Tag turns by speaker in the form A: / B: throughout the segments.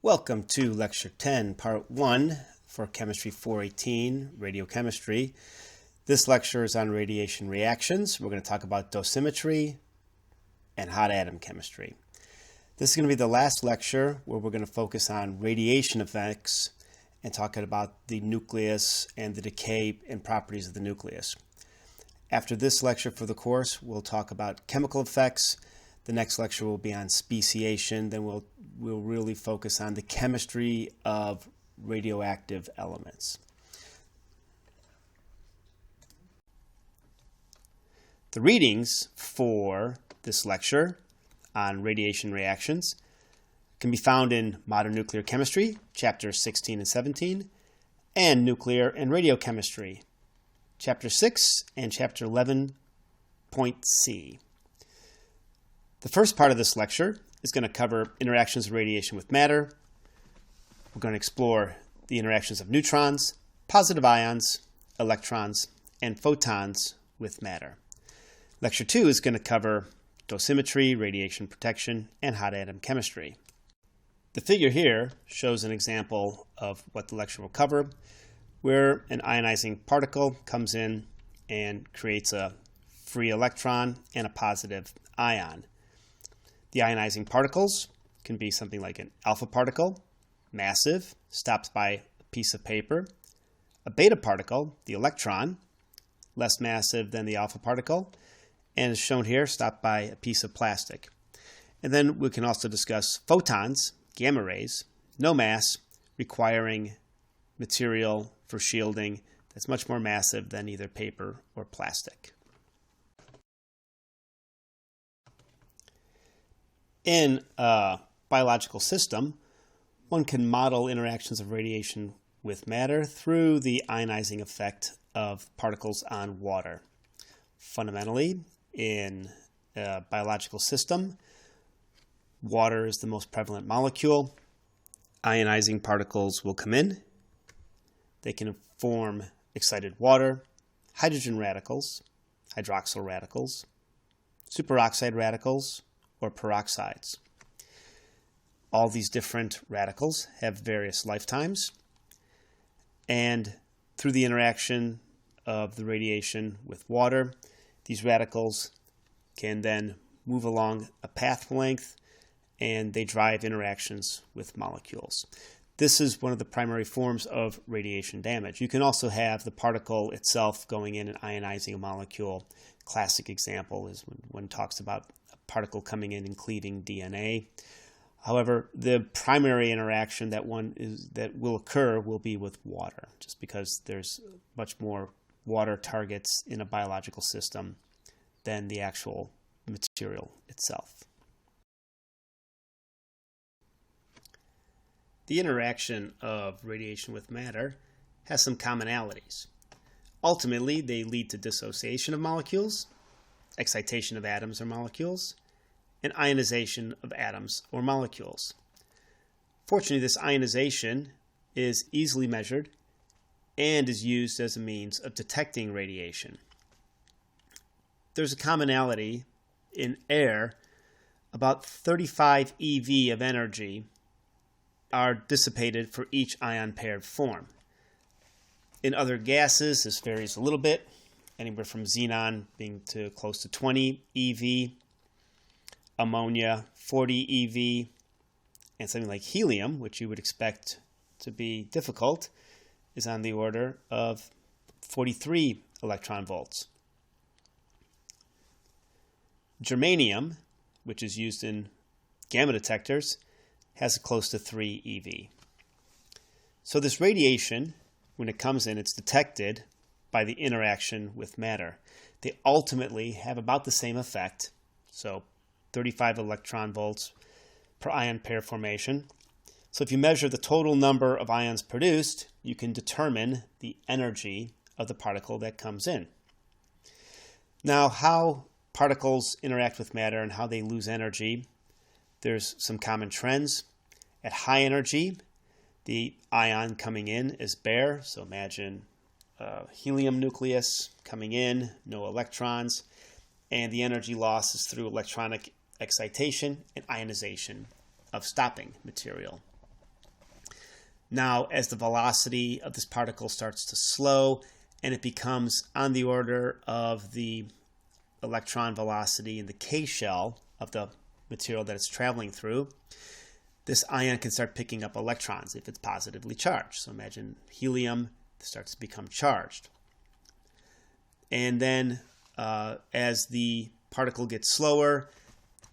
A: Welcome to Lecture 10, Part 1 for Chemistry 418, Radiochemistry. This lecture is on radiation reactions. We're going to talk about dosimetry and hot atom chemistry. This is going to be the last lecture where we're going to focus on radiation effects and talking about the nucleus and the decay and properties of the nucleus. After this lecture for the course, we'll talk about chemical effects. The next lecture will be on speciation. Then we'll really focus on the chemistry of radioactive elements. The readings for this lecture on radiation reactions can be found in Modern Nuclear Chemistry, Chapters 16 and 17, and Nuclear and Radiochemistry, Chapter 6 and Chapter 11.C. The first part of this lecture is going to cover interactions of radiation with matter. We're going to explore the interactions of neutrons, positive ions, electrons, and photons with matter. Lecture 2 is going to cover dosimetry, radiation protection, and hot atom chemistry. The figure here shows an example of what the lecture will cover, where an ionizing particle comes in and creates a free electron and a positive ion. The ionizing particles can be something like an alpha particle, massive, stopped by a piece of paper. A beta particle, the electron, less massive than the alpha particle, and is shown here, stopped by a piece of plastic. And then we can also discuss photons, gamma rays, no mass, requiring material for shielding that's much more massive than either paper or plastic. In a biological system, one can model interactions of radiation with matter through the ionizing effect of particles on water. Fundamentally, in a biological system, water is the most prevalent molecule. Ionizing particles will come in. They can form excited water, hydrogen radicals, hydroxyl radicals, superoxide radicals, or peroxides. All these different radicals have various lifetimes, and through the interaction of the radiation with water, these radicals can then move along a path length and they drive interactions with molecules. This is one of the primary forms of radiation damage. You can also have the particle itself going in and ionizing a molecule. Classic example is when one talks about a particle coming in and cleaving DNA. However, the primary interaction that will occur will be with water, just because there's much more water targets in a biological system than the actual material itself. The interaction of radiation with matter has some commonalities. Ultimately, they lead to dissociation of molecules, excitation of atoms or molecules, and ionization of atoms or molecules. Fortunately, this ionization is easily measured and is used as a means of detecting radiation. There's a commonality in air. About 35 eV of energy are dissipated for each ion paired form. In other gases, this varies a little bit, anywhere from xenon being to close to 20 eV, ammonia 40 eV, and something like helium, which you would expect to be difficult, is on the order of 43 electron volts. Germanium, which is used in gamma detectors, has close to 3 eV. So this radiation, when it comes in, it's detected by the interaction with matter. They ultimately have about the same effect, so 35 electron volts per ion pair formation. So if you measure the total number of ions produced, you can determine the energy of the particle that comes in. Now, how particles interact with matter and how they lose energy, there's some common trends. At high energy, the ion coming in is bare, so imagine a helium nucleus coming in, no electrons, and the energy loss is through electronic excitation and ionization of stopping material. Now, as the velocity of this particle starts to slow and it becomes on the order of the electron velocity in the K shell of the material that it's traveling through, this ion can start picking up electrons if it's positively charged. So imagine helium starts to become charged. And then as the particle gets slower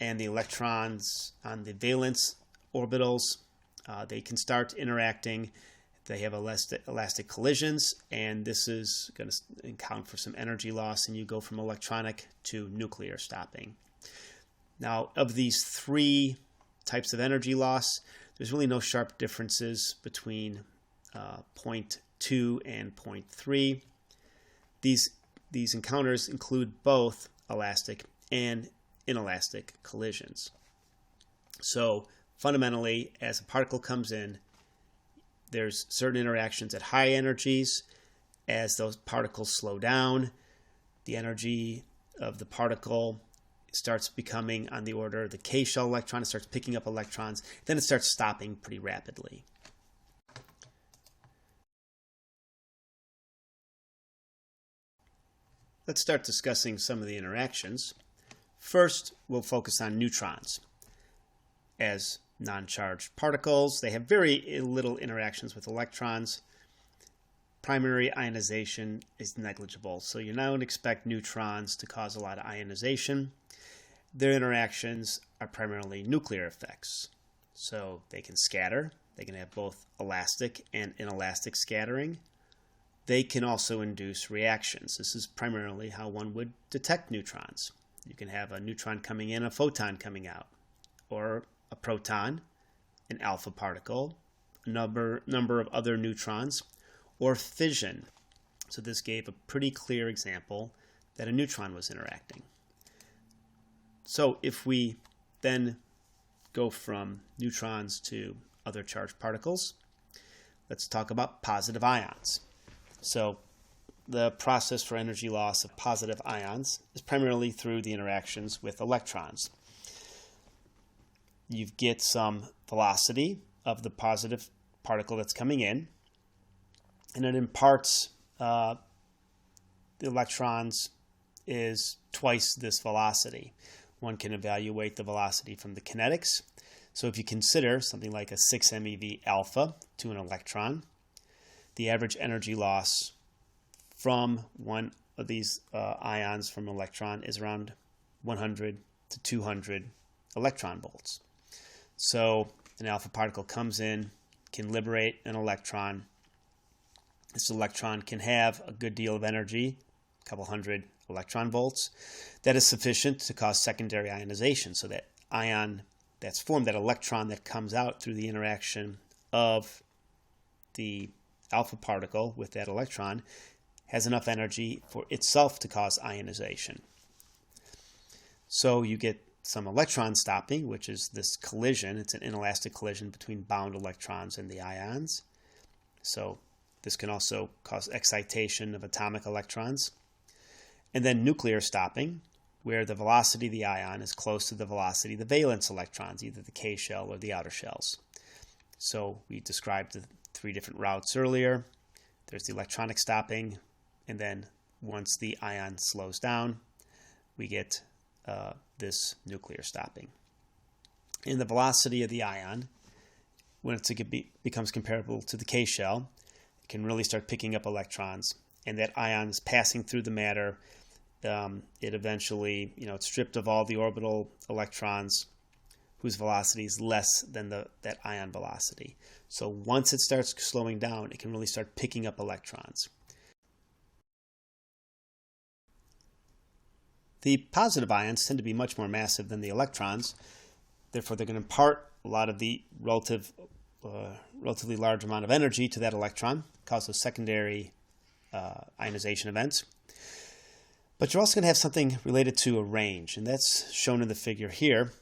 A: and the electrons on the valence orbitals, they can start interacting. They have elastic collisions, and this is going to account for some energy loss, and you go from electronic to nuclear stopping. Now, of these three types of energy loss, there's really no sharp differences between point 2 and point 3. These encounters include both elastic and inelastic collisions. So fundamentally, as a particle comes in, there's certain interactions at high energies. As those particles slow down, the energy of the particle starts becoming on the order of the K shell electron. It starts picking up electrons. Then it starts stopping pretty rapidly. Let's start discussing some of the interactions. First, we'll focus on neutrons. As non-charged particles, they have very little interactions with electrons. Primary ionization is negligible, so you don't expect neutrons to cause a lot of ionization. Their interactions are primarily nuclear effects. So they can scatter. They can have both elastic and inelastic scattering. They can also induce reactions. This is primarily how one would detect neutrons. You can have a neutron coming in, a photon coming out, or a proton, an alpha particle, a number of other neutrons, or fission. So this gave a pretty clear example that a neutron was interacting. So if we then go from neutrons to other charged particles, let's talk about positive ions. So the process for energy loss of positive ions is primarily through the interactions with electrons. You get some velocity of the positive particle that's coming in, and it imparts the electrons is twice this velocity. One can evaluate the velocity from the kinetics. So if you consider something like a 6 MeV alpha to an electron, the average energy loss from one of these ions from an electron is around 100 to 200 electron volts. So an alpha particle comes in, can liberate an electron. This electron can have a good deal of energy, a couple hundred electron volts. That is sufficient to cause secondary ionization. So that ion that's formed, that electron that comes out through the interaction of the alpha particle with that electron, has enough energy for itself to cause ionization. So you get some electron stopping, which is this collision. It's an inelastic collision between bound electrons and the ions. So this can also cause excitation of atomic electrons. And then nuclear stopping, where the velocity of the ion is close to the velocity of the valence electrons, either the K shell or the outer shells. So we described the three different routes earlier. There's the electronic stopping, and then once the ion slows down, we get this nuclear stopping. And the velocity of the ion, when it becomes comparable to the K shell, it can really start picking up electrons, and that ion is passing through the matter. It eventually, it's stripped of all the orbital electrons, whose velocity is less than that ion velocity. So once it starts slowing down, it can really start picking up electrons. The positive ions tend to be much more massive than the electrons. Therefore, they're going to impart a lot of the relatively large amount of energy to that electron, cause those secondary ionization events. But you're also going to have something related to a range, and that's shown in the figure here,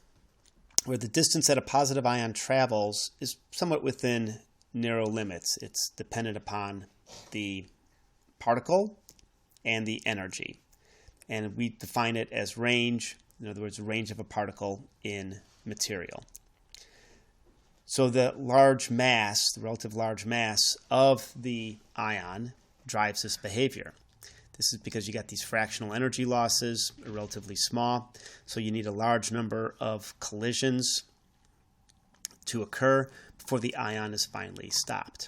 A: where the distance that a positive ion travels is somewhat within narrow limits. It's dependent upon the particle and the energy. And we define it as range, in other words, range of a particle in material. So the large mass, the relative large mass of the ion drives this behavior. This is because you got these fractional energy losses, are relatively small, so you need a large number of collisions to occur before the ion is finally stopped.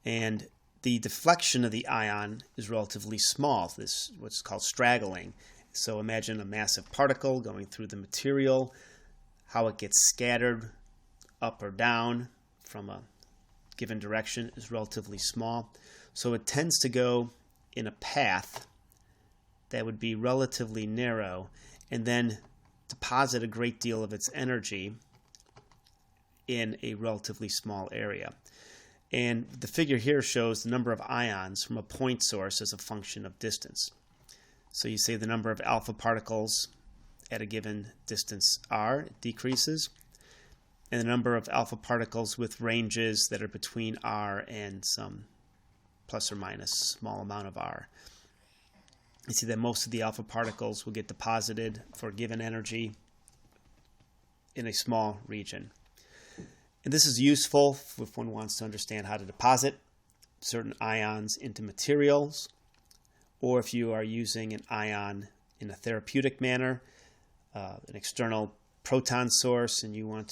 A: And the deflection of the ion is relatively small. This is what's called straggling. So imagine a massive particle going through the material, how it gets scattered up or down from a given direction is relatively small. So it tends to go in a path that would be relatively narrow and then deposit a great deal of its energy in a relatively small area. And the figure here shows the number of ions from a point source as a function of distance. So you say the number of alpha particles at a given distance r decreases, and the number of alpha particles with ranges that are between r and some plus or minus small amount of r. You see that most of the alpha particles will get deposited for a given energy in a small region. And this is useful if one wants to understand how to deposit certain ions into materials, or if you are using an ion in a therapeutic manner, an external proton source, and you want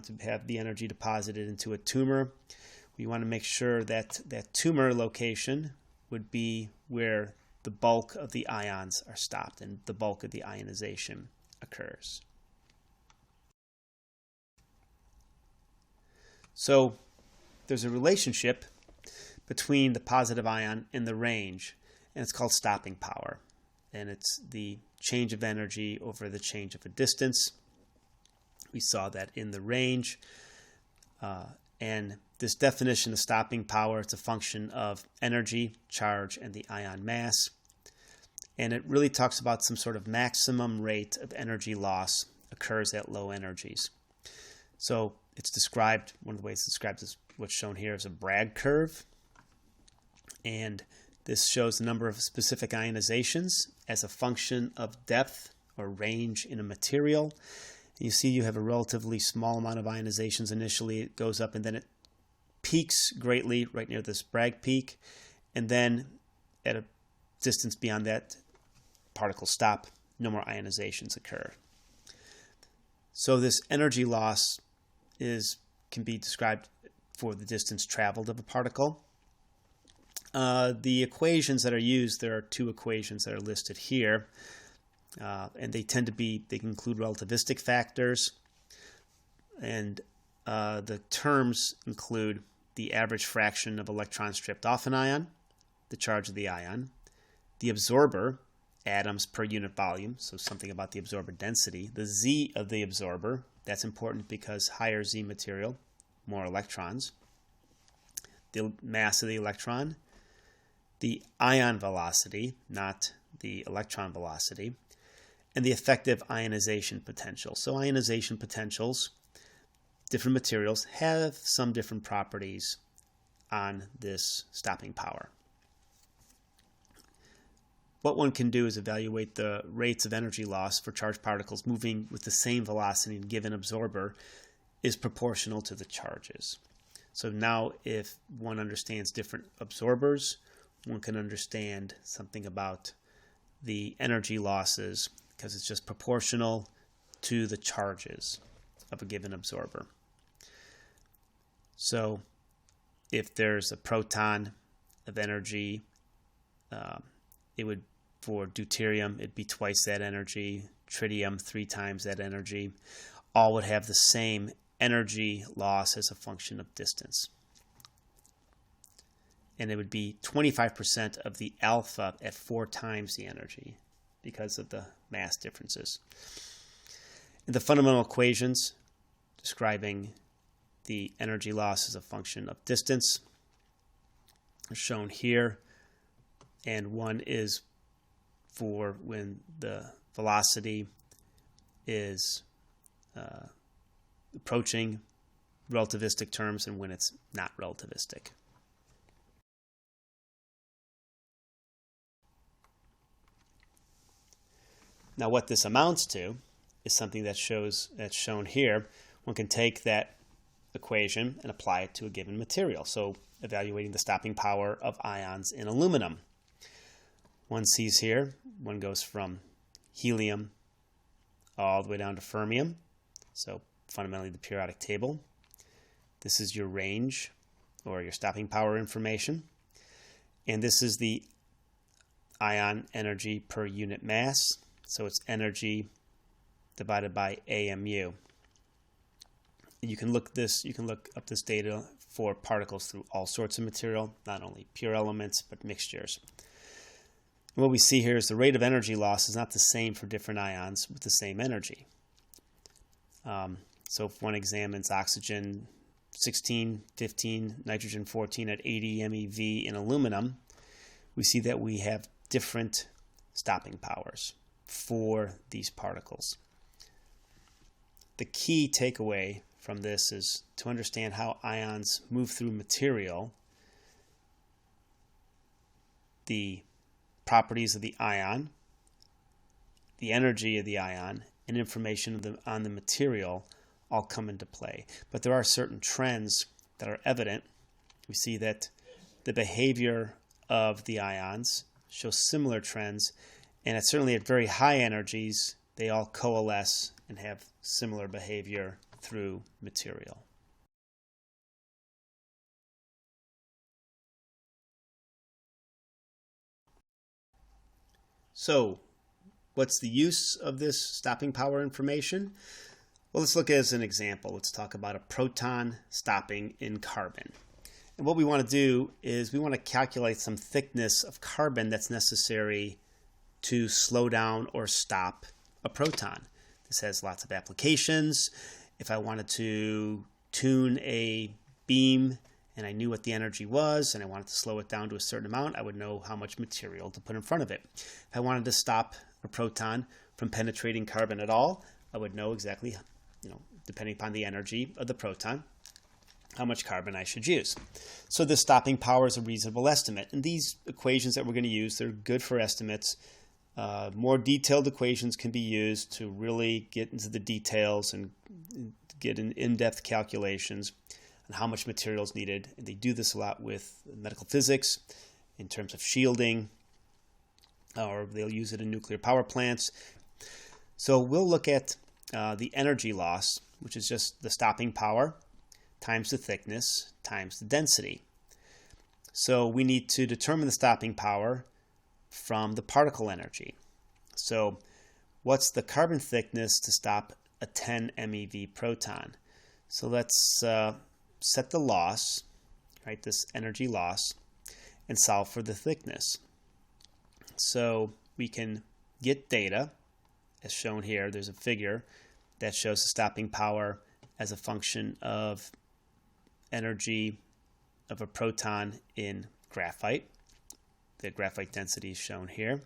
A: to have the energy deposited into a tumor. We want to make sure that that tumor location would be where the bulk of the ions are stopped and the bulk of the ionization occurs. So there's a relationship between the positive ion and the range, and it's called stopping power. And it's the change of energy over the change of a distance. We saw that in the range. And this definition of stopping power, it's a function of energy, charge, and the ion mass. And it really talks about some sort of maximum rate of energy loss occurs at low energies. So it's described, one of the ways it's described is what's shown here as a Bragg curve. And this shows the number of specific ionizations as a function of depth or range in a material. You see you have a relatively small amount of ionizations initially. It goes up and then it peaks greatly right near this Bragg peak. And then at a distance beyond that, particles stop. No more ionizations occur. So this energy loss can be described for the distance traveled of a particle. The equations that are used, there are two equations that are listed here. And they can include relativistic factors, and the terms include the average fraction of electrons stripped off an ion, the charge of the ion, the absorber, atoms per unit volume, so something about the absorber density, the Z of the absorber, that's important because higher Z material, more electrons, the mass of the electron, the ion velocity, not the electron velocity, and the effective ionization potential. So ionization potentials, different materials, have some different properties on this stopping power. What one can do is evaluate the rates of energy loss for charged particles moving with the same velocity in a given absorber is proportional to the charges. So now if one understands different absorbers, one can understand something about the energy losses because it's just proportional to the charges of a given absorber. So if there's a proton of energy, for deuterium, it'd be twice that energy, tritium 3 times that energy. All would have the same energy loss as a function of distance. And it would be 25% of the alpha at 4 times the energy because of the mass differences. And the fundamental equations describing the energy loss as a function of distance are shown here. And one is for when the velocity is approaching relativistic terms and when it's not relativistic. Now what this amounts to is something that's shown here. One can take that equation and apply it to a given material. So evaluating the stopping power of ions in aluminum. One sees here, one goes from helium all the way down to fermium. So fundamentally the periodic table. This is your range or your stopping power information. And this is the ion energy per unit mass. So it's energy divided by AMU. You can look up this data for particles through all sorts of material, not only pure elements, but mixtures. And what we see here is the rate of energy loss is not the same for different ions with the same energy. So if one examines oxygen 16, 15, nitrogen 14 at 80 MeV in aluminum, we see that we have different stopping powers for these particles. The key takeaway from this is to understand how ions move through material, the properties of the ion, the energy of the ion, and information on the material all come into play. But there are certain trends that are evident. We see that the behavior of the ions shows similar trends, and certainly at very high energies, they all coalesce and have similar behavior through material. So, what's the use of this stopping power information? Well, let's look as an example. Let's talk about a proton stopping in carbon. And what we want to do is we want to calculate some thickness of carbon that's necessary to slow down or stop a proton. This has lots of applications. If I wanted to tune a beam and I knew what the energy was and I wanted to slow it down to a certain amount, I would know how much material to put in front of it. If I wanted to stop a proton from penetrating carbon at all, I would know exactly, depending upon the energy of the proton, how much carbon I should use. So the stopping power is a reasonable estimate. And these equations that we're going to use, they're good for estimates. More detailed equations can be used to really get into the details and get in-depth calculations on how much material is needed. And they do this a lot with medical physics in terms of shielding, or they'll use it in nuclear power plants. So we'll look at the energy loss, which is just the stopping power times the thickness times the density. So we need to determine the stopping power from the particle energy. So what's the carbon thickness to stop a 10 MeV proton? So let's set the loss, right, this energy loss, and solve for the thickness. So we can get data, as shown here. There's a figure that shows the stopping power as a function of energy of a proton in graphite. The graphite density is shown here.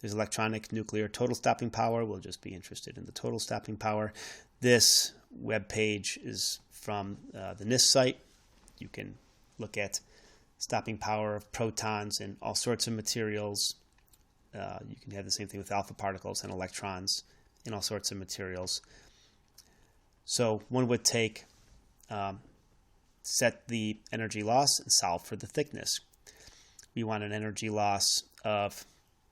A: There's electronic nuclear total stopping power. We'll just be interested in the total stopping power. This web page is from the NIST site. You can look at stopping power of protons in all sorts of materials. You can have the same thing with alpha particles and electrons in all sorts of materials. So one would set the energy loss and solve for the thickness. We want an energy loss of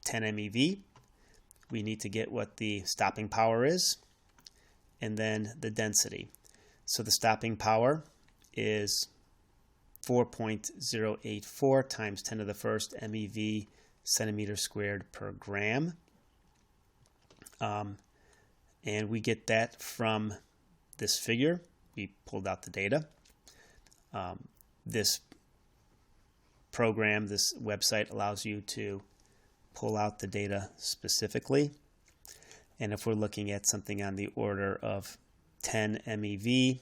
A: 10 MeV. We need to get what the stopping power is, and then the density. So the stopping power is 4.084 times 10 to the first MeV centimeter squared per gram. And we get that from this figure. We pulled out the data. This program, this website, allows you to pull out the data specifically. And if we're looking at something on the order of 10 MeV,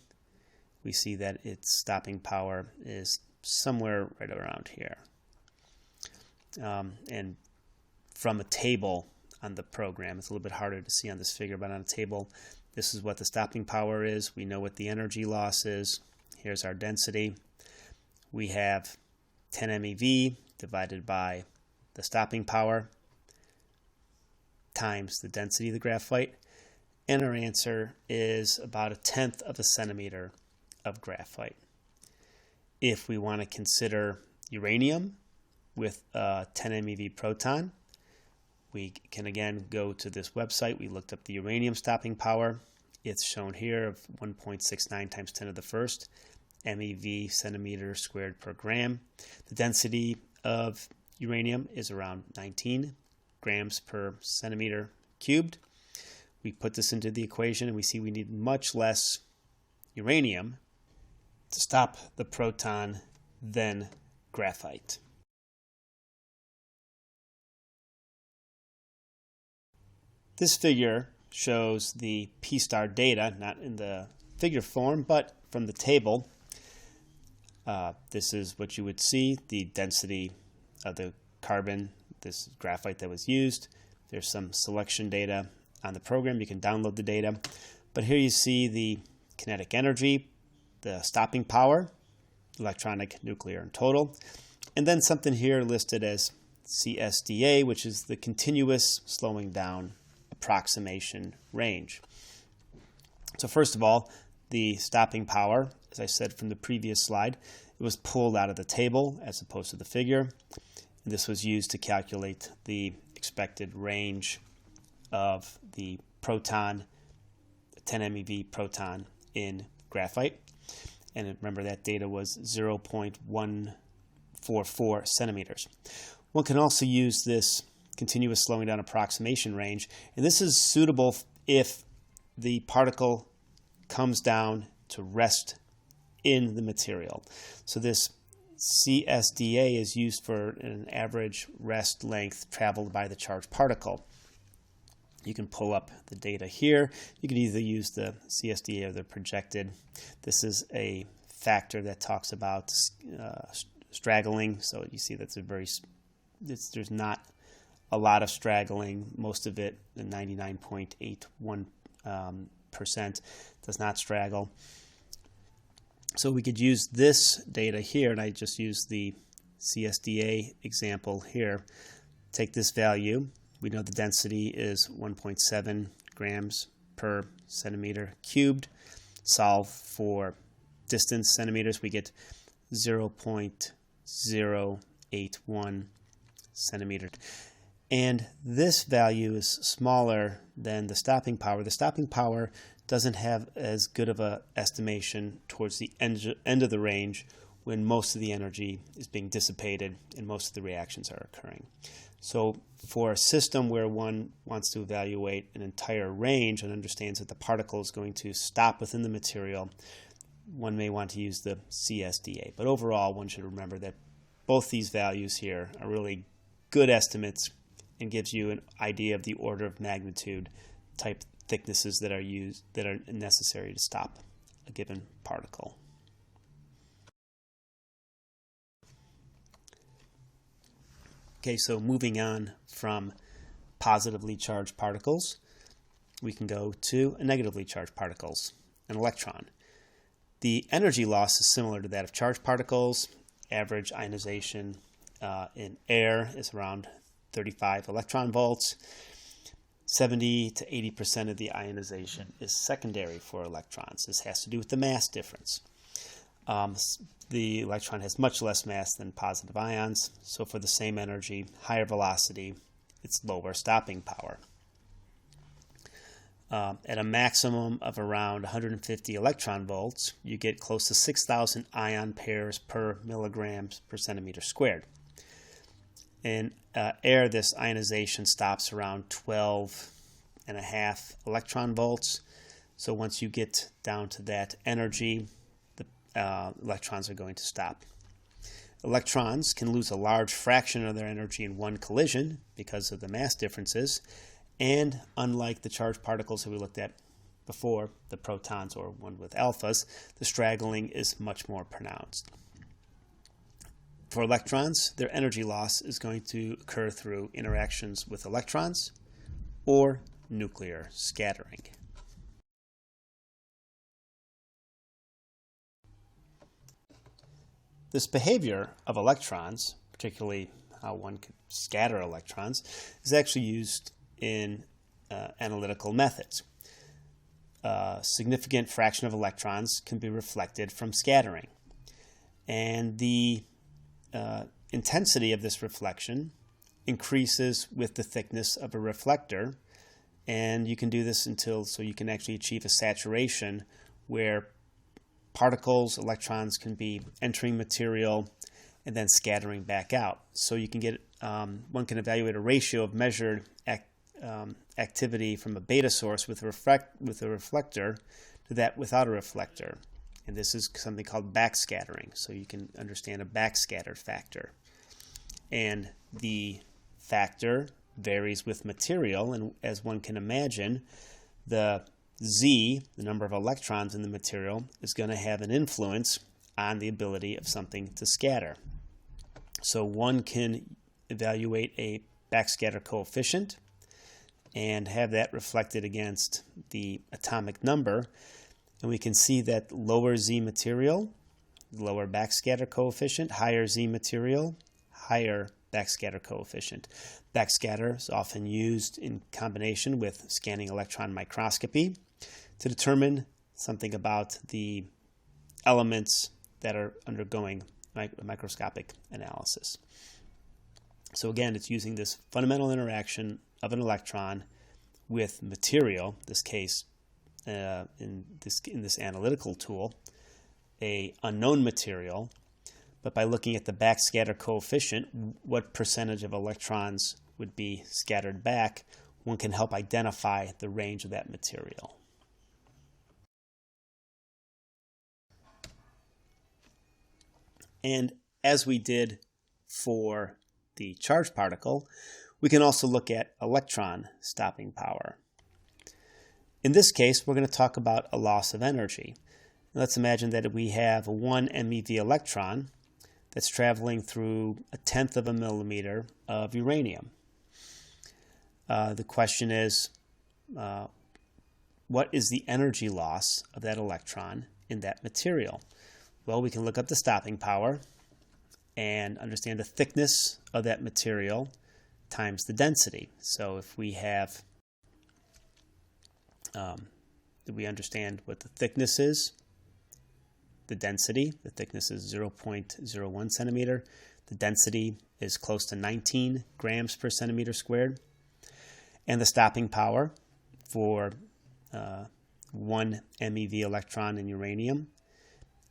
A: we see that its stopping power is somewhere right around here. And from a table on the program, it's a little bit harder to see on this figure, but on a table, this is what the stopping power is. We know what the energy loss is. Here's our density. We have 10 MeV divided by the stopping power times the density of the graphite. And our answer is about 1/10 of a centimeter of graphite. If we want to consider uranium with a 10 MeV proton, we can again go to this website. We looked up the uranium stopping power. It's shown here of 1.69 times 10 to the first MeV centimeter squared per gram. The density of uranium is around 19 grams per centimeter cubed. We put this into the equation and we see we need much less uranium to stop the proton than graphite. This figure shows the P-star data, not in the figure form, but from the table. This is what you would see, the density of the carbon, this graphite that was used. There's some selection data on the program. You can download the data. But here you see the kinetic energy, the stopping power, electronic, nuclear, and total. And then something here listed as CSDA, which is the continuous slowing down approximation range. So first of all, the stopping power, as I said from the previous slide, it was pulled out of the table as opposed to the figure. And this was used to calculate the expected range of the proton, 10 MeV proton in graphite. And remember that data was 0.144 centimeters. One can also use this continuous slowing down approximation range, and this is suitable if the particle comes down to rest in the material. So this CSDA is used for an average rest length traveled by the charged particle. You can pull up the data here. You can either use the CSDA or the projected. This is a factor that talks about straggling. So you see that's there's not a lot of straggling. Most of it, 99.81%, does not straggle. So we could use this data here, and I just use the CSDA example here. Take this value. We know the density is 1.7 grams per centimeter cubed. Solve for distance centimeters. We get 0.081 centimeter. And this value is smaller than the stopping power. The stopping power doesn't have as good of an estimation towards the end of the range when most of the energy is being dissipated and most of the reactions are occurring. So for a system where one wants to evaluate an entire range and understands that the particle is going to stop within the material, one may want to use the CSDA. But overall, one should remember that both these values here are really good estimates and gives you an idea of the order of magnitude type thicknesses that are necessary to stop a given particle. Okay, so moving on from positively charged particles, we can go to negatively charged particles, an electron. The energy loss is similar to that of charged particles. Average ionization in air is around 35 electron volts. 70 to 80% of the ionization is secondary for electrons. This has to do with the mass difference. The electron has much less mass than positive ions, so for the same energy, higher velocity, it's lower stopping power. At a maximum of around 150 electron volts, you get close to 6,000 ion pairs per milligrams per centimeter squared. In air, this ionization stops around 12.5 electron volts. So once you get down to that energy, the electrons are going to stop. Electrons can lose a large fraction of their energy in one collision because of the mass differences. And unlike the charged particles that we looked at before, the protons or one with alphas, the straggling is much more pronounced. For electrons, their energy loss is going to occur through interactions with electrons or nuclear scattering. This behavior of electrons, particularly how one could scatter electrons, is actually used in analytical methods. a significant fraction of electrons can be reflected from scattering. And the intensity of this reflection increases with the thickness of a reflector, and you can do this so you can actually achieve a saturation where particles, electrons can be entering material and then scattering back out. So you can get, one can evaluate a ratio of measured activity from a beta source with a reflector to that without a reflector. And this is something called backscattering. So you can understand a backscatter factor. And the factor varies with material, and as one can imagine, the Z, the number of electrons in the material, is going to have an influence on the ability of something to scatter. So one can evaluate a backscatter coefficient and have that reflected against the atomic number, and we can see that lower Z material, lower backscatter coefficient, higher Z material, higher backscatter coefficient. Backscatter is often used in combination with scanning electron microscopy to determine something about the elements that are undergoing microscopic analysis. So again, it's using this fundamental interaction of an electron with material, in this case, in this analytical tool, a unknown material, but by looking at the backscatter coefficient, what percentage of electrons would be scattered back, one can help identify the range of that material. And as we did for the charged particle, we can also look at electron stopping power. In this case, we're going to talk about a loss of energy. Let's imagine that we have a 1 MeV electron that's traveling through 1/10 of a millimeter of uranium. The question is, what is the energy loss of that electron in that material? Well, we can look up the stopping power and understand the thickness of that material times the density. So if we have, we understand what the thickness is, the density, the thickness is 0.01 centimeter, the density is close to 19 grams per centimeter squared, and the stopping power for 1 MeV electron in uranium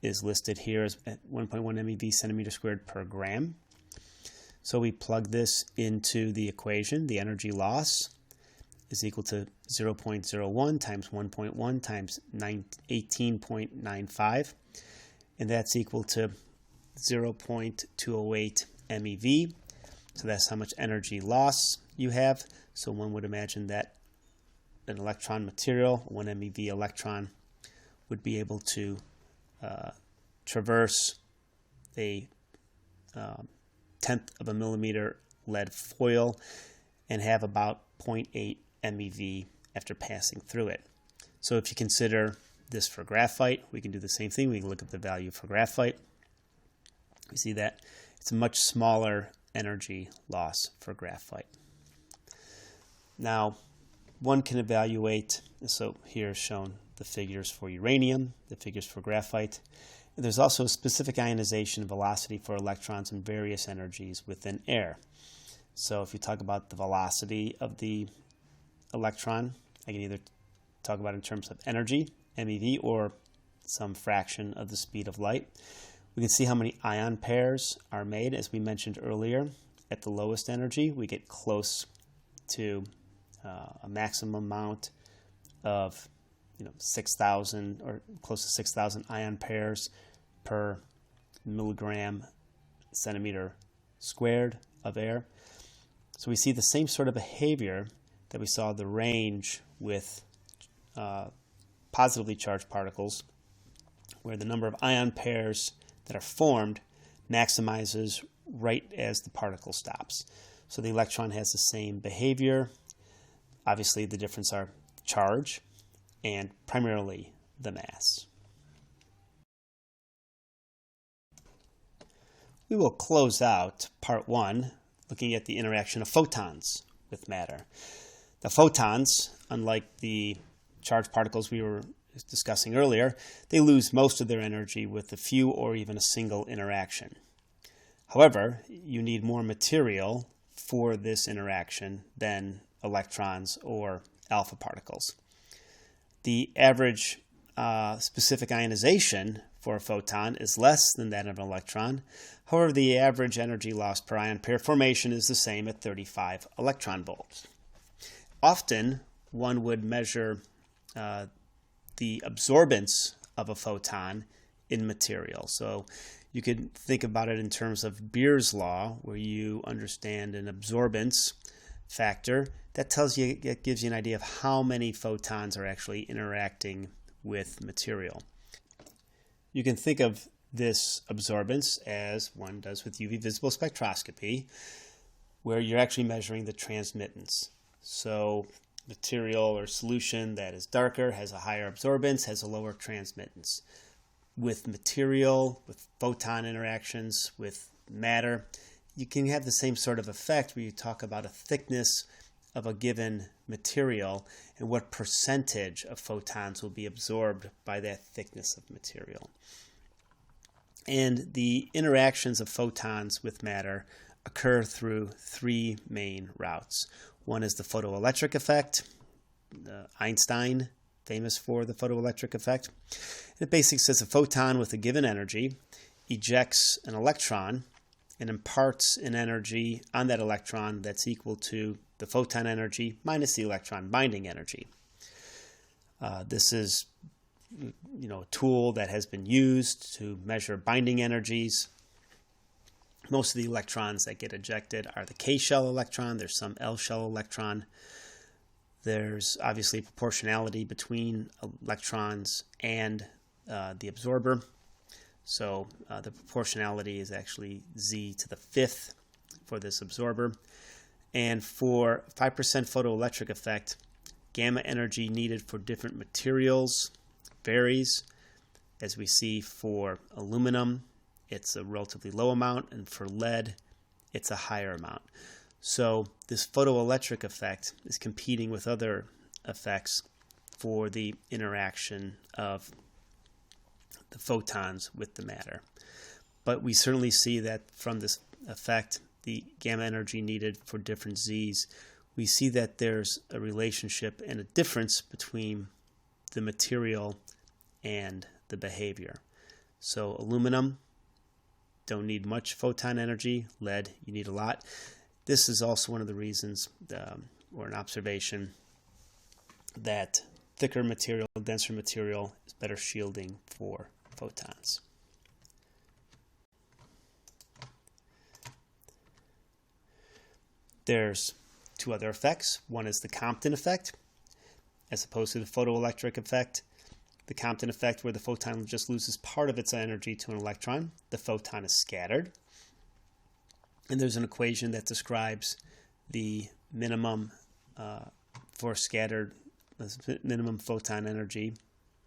A: is listed here as 1.1 MeV centimeter squared per gram. So we plug this into the equation. The energy loss is equal to 0.01 times 1.1 times 18.95, and that's equal to 0.208 MeV. So that's how much energy loss you have. So one would imagine that an electron material, 1 MeV electron, would be able to traverse a 1/10 of a millimeter lead foil and have about 0.8 MeV after passing through it. So if you consider this for graphite, we can do the same thing. We can look up the value for graphite. We see that it's a much smaller energy loss for graphite. Now, one can evaluate, so here is shown the figures for uranium, the figures for graphite. And there's also a specific ionization velocity for electrons and various energies within air. So if you talk about the velocity of the electron, I can either talk about it in terms of energy, MeV, or some fraction of the speed of light. We can see how many ion pairs are made. As we mentioned earlier, at the lowest energy, we get close to a maximum amount of 6,000 or close to 6,000 ion pairs per milligram centimeter squared of air. So we see the same sort of behavior that we saw the range with positively charged particles, where the number of ion pairs that are formed maximizes right as the particle stops. So the electron has the same behavior. Obviously, the difference are charge and primarily the mass. We will close out part 1 looking at the interaction of photons with matter. The photons, unlike the charged particles we were discussing earlier, they lose most of their energy with a few or even a single interaction. However, you need more material for this interaction than electrons or alpha particles. The average specific ionization for a photon is less than that of an electron. However, the average energy loss per ion pair formation is the same at 35 electron volts. Often, one would measure the absorbance of a photon in material. So you could think about it in terms of Beer's law, where you understand an absorbance factor. That gives you an idea of how many photons are actually interacting with material. You can think of this absorbance as one does with UV visible spectroscopy, where you're actually measuring the transmittance. So material or solution that is darker has a higher absorbance, has a lower transmittance. With material, with photon interactions, with matter, you can have the same sort of effect where you talk about a thickness of a given material and what percentage of photons will be absorbed by that thickness of material. And the interactions of photons with matter occur through three main routes. One is the photoelectric effect, Einstein, famous for the photoelectric effect. And it basically says a photon with a given energy ejects an electron and imparts an energy on that electron that's equal to the photon energy minus the electron binding energy. This is a tool that has been used to measure binding energies. Most of the electrons that get ejected are the K-shell electron. There's some L-shell electron. There's obviously proportionality between electrons and the absorber. So the proportionality is actually Z to the fifth for this absorber. And for 5% photoelectric effect, gamma energy needed for different materials varies. As we see for aluminum, it's a relatively low amount, and for lead, it's a higher amount. So this photoelectric effect is competing with other effects for the interaction of the photons with the matter. But we certainly see that from this effect, the gamma energy needed for different Z's, we see that there's a relationship and a difference between the material and the behavior. So aluminum, don't need much photon energy. Lead, you need a lot. This is also one of the reasons, or an observation, that thicker material, denser material is better shielding for photons. There's two other effects. One is the Compton effect, as opposed to the photoelectric effect. The Compton effect, where the photon just loses part of its energy to an electron. The photon is scattered. And there's an equation that describes the minimum for scattered, minimum photon energy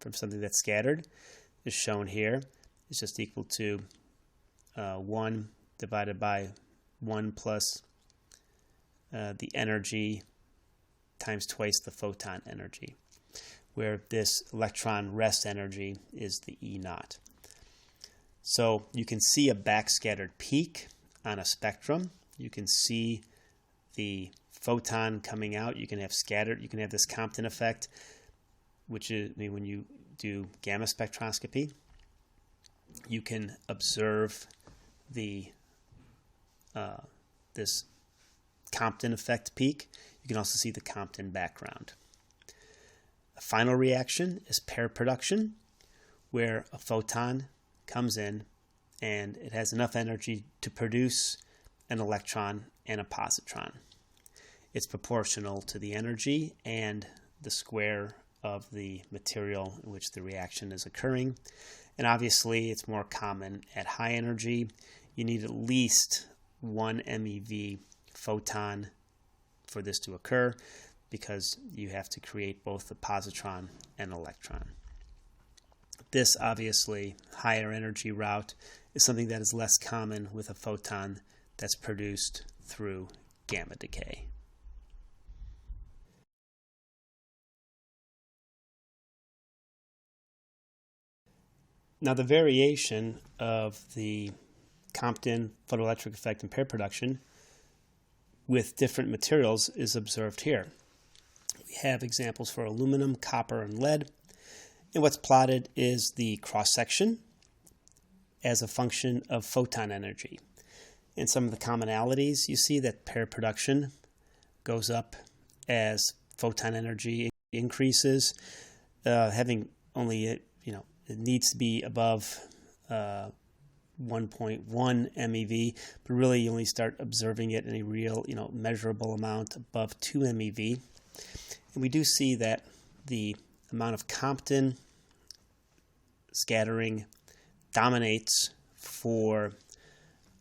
A: from something that's scattered is shown here. It's just equal to 1 divided by 1 plus the energy times twice the photon energy, where this electron rest energy is the E naught. So you can see a backscattered peak on a spectrum. You can see the photon coming out. You can have scattered. You can have this Compton effect, which is when you do gamma spectroscopy, you can observe the this Compton effect peak. You can also see the Compton background. A final reaction is pair production, where a photon comes in and it has enough energy to produce an electron and a positron. It's proportional to the energy and the square of the material in which the reaction is occurring. And obviously, it's more common at high energy. You need at least 1 MeV photon for this to occur, because you have to create both a positron and electron. This obviously higher energy route is something that is less common with a photon that's produced through gamma decay. Now the variation of the Compton photoelectric effect and pair production with different materials is observed here. We have examples for aluminum, copper, and lead. And what's plotted is the cross-section as a function of photon energy. And some of the commonalities, you see that pair production goes up as photon energy increases, having only, it needs to be above 1.1 MeV, but really you only start observing it in a real, measurable amount above 2 MeV. And we do see that the amount of Compton scattering dominates for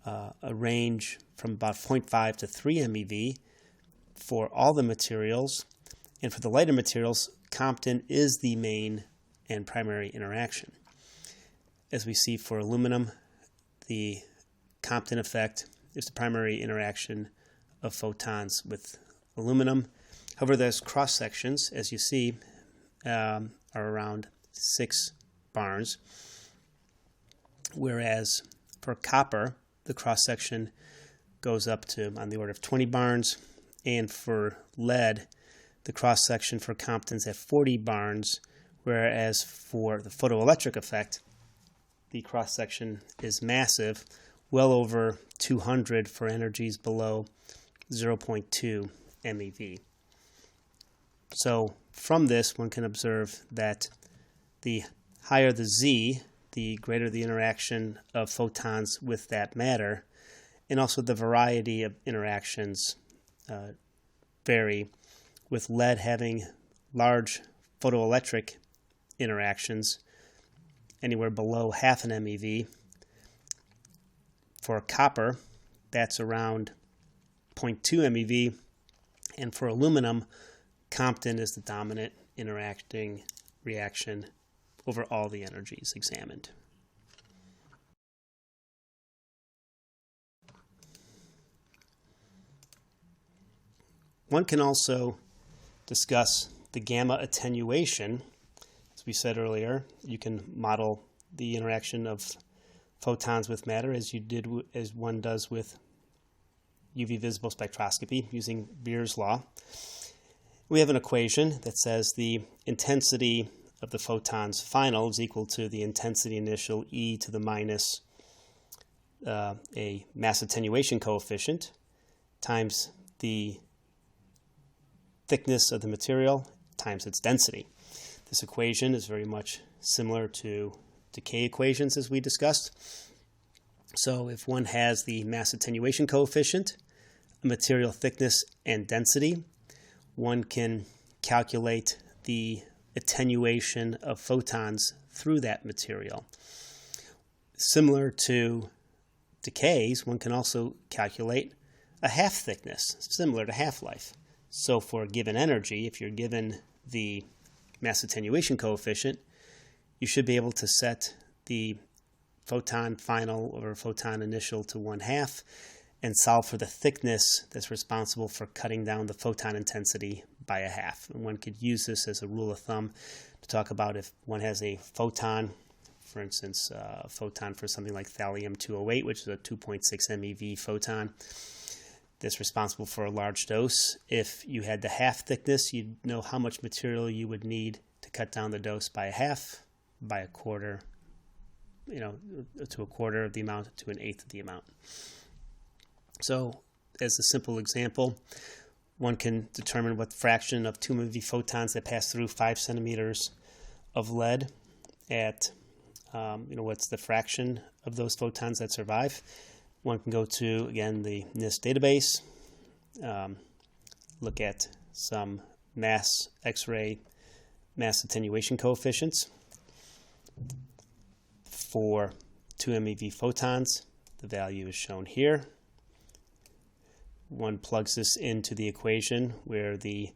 A: a range from about 0.5 to 3 MeV for all the materials. And for the lighter materials, Compton is the main and primary interaction. As we see for aluminum, the Compton effect is the primary interaction of photons with aluminum. However, those cross sections, as you see, are around 6 barns, whereas for copper, the cross section goes up to on the order of 20 barns, and for lead, the cross section for Compton's at 40 barns, whereas for the photoelectric effect, the cross section is massive, well over 200 for energies below 0.2 MeV. So from this, one can observe that the higher the Z, the greater the interaction of photons with that matter, and also the variety of interactions vary, with lead having large photoelectric interactions anywhere below half an MeV. For copper, that's around 0.2 MeV, and for aluminum, Compton is the dominant interacting reaction over all the energies examined. One can also discuss the gamma attenuation. As we said earlier, you can model the interaction of photons with matter as one does with UV visible spectroscopy using Beer's law. We have an equation that says the intensity of the photon's final is equal to the intensity initial e to the minus a mass attenuation coefficient times the thickness of the material times its density. This equation is very much similar to decay equations as we discussed. So if one has the mass attenuation coefficient, material thickness, and density, one can calculate the attenuation of photons through that material. Similar to decays, one can also calculate a half thickness, similar to half-life. So for a given energy, if you're given the mass attenuation coefficient, you should be able to set the photon final or photon initial to 1/2 and solve for the thickness that's responsible for cutting down the photon intensity by 1/2. And one could use this as a rule of thumb to talk about if one has a photon, for instance, a photon for something like thallium-208, which is a 2.6 MeV photon that's responsible for a large dose. If you had the half thickness, you'd know how much material you would need to cut down the dose by 1/2, by a quarter, to a quarter of the amount, to 1/8 of the amount. So as a simple example, one can determine what fraction of 2 MeV photons that pass through 5 centimeters of lead at, what's the fraction of those photons that survive. One can go to, again, the NIST database, look at some mass X-ray mass attenuation coefficients for 2 MeV photons. The value is shown here. One plugs this into the equation where the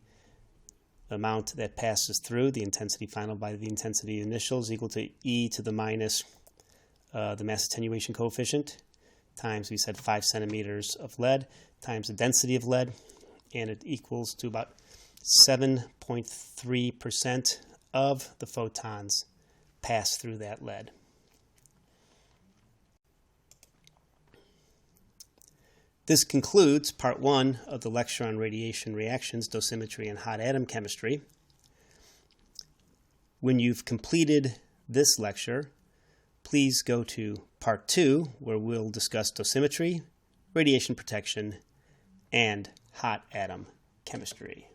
A: amount that passes through, the intensity final by the intensity initial, is equal to e to the minus the mass attenuation coefficient times, we said, 5 centimeters of lead times the density of lead, and it equals to about 7.3% of the photons pass through that lead. This concludes part 1 of the lecture on radiation reactions, dosimetry, and hot atom chemistry. When you've completed this lecture, please go to part 2, where we'll discuss dosimetry, radiation protection, and hot atom chemistry.